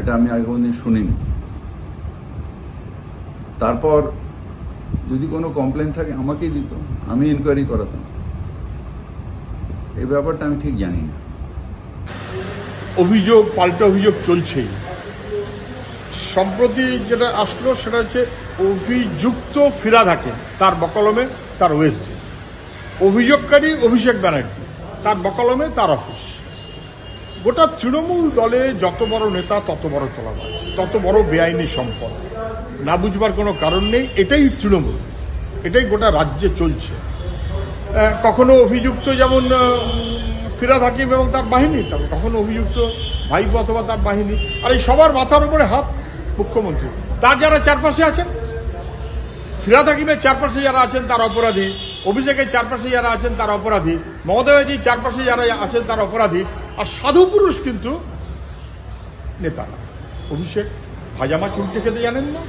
এটা আমি আগে কোনোদিন শুনিনি। তারপর যদি কোনো কমপ্লেন থাকে আমাকেই দিত, আমি ইনকোয়ারি করাতাম। এই ব্যাপারটা আমি ঠিক জানি না। অভিযোগ পাল্টা অভিযোগ চলছেই। সম্প্রতি যেটা আসলো সেটা হচ্ছে অভিযুক্ত ফিরাদ হাকিম, তার বকলমে তার ওয়েস্টে, অভিযোগকারী অভিষেক ব্যানার্জি, তার বকলমে তার অফিস। গোটা তৃণমূল দলে যত বড় নেতা তত বড় তোলাবাজ, তত বড় বেআইনি সম্পদ। না বুঝবার কোনো কারণ নেই। এটাই তৃণমূল, এটাই গোটা রাজ্যে চলছে। কখনো অভিযুক্ত যেমন ফিরাদ হাকিম এবং তার বাহিনী, তারপর কখনো অভিযুক্ত ভাইপো অথবা তার বাহিনী। আর এই সবার মাথার উপরে হাত মুখ্যমন্ত্রী। তার যারা চারপাশে আছেন, ফিরাদ হাকিমের চারপাশে যারা আছেন তার অপরাধী, অভিষেকের চারপাশে যারা আছেন তার অপরাধী, মমতা ব্যানার্জির চারপাশে যারা আছেন তার অপরাধী। আর সাধু পুরুষ কিন্তু নেতা না। অভিষেক ভাজা মাছ উল্টে খেতে জানেন না,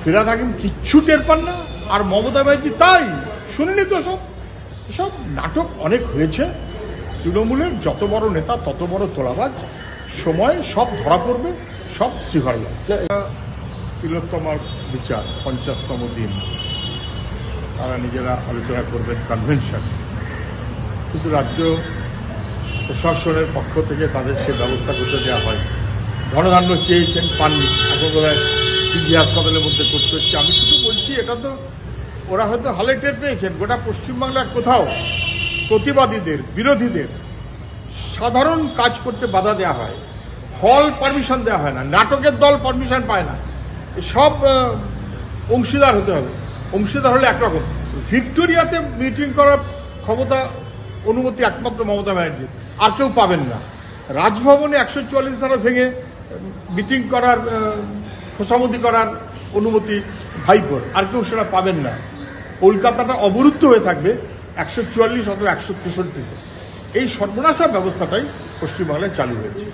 ফিরাদ হাকিম কিচ্ছু টের পান না, আর মমতা ব্যানার্জি তাই। শুনিনি তো এসব নাটক অনেক হয়েছে। তৃণমূলের যত বড় নেতা তত বড় তোলাবাজ। সময় সব ধরা পড়বে, সব শিহর যাবে। তিলোত্তমার বিচার 50তম দিন, তারা নিজেরা আলোচনা করবেন কনভেনশন, কিন্তু রাজ্য প্রশাসনের পক্ষ থেকে তাদের সে ব্যবস্থা করতে দেওয়া হয়। ধনধান্য চেয়েছেন, পাননি। এখন বোধহয় পিজি হাসপাতালের মধ্যে করতে হচ্ছে। আমি শুধু বলছি, এটা তো ওরা হয়তো হালে টের পেয়েছেন। গোটা পশ্চিমবাংলার কোথাও প্রতিবাদীদের, বিরোধীদের সাধারণ কাজ করতে বাধা দেওয়া হয়, হল পারমিশন দেওয়া হয় না, নাটকের দল পারমিশন পায় না। সব অংশীদার হতে হবে। অংশীদার হলে একরকম। ভিক্টোরিয়াতে মিটিং করার ক্ষমতা, অনুমতি একমাত্র মমতা ব্যানার্জির, আর কেউ পাবেন না। রাজভবনে 144 ধারা ভেঙে মিটিং করার, খোসামতি করার অনুমতি ভাইপোর, আর কেউ সেটা পাবেন না। কলকাতাটা অবরুদ্ধ হয়ে থাকবে 144 অথবা 163। এই সর্বনাশা ব্যবস্থাটাই পশ্চিমবাংলায় চালু হয়েছে।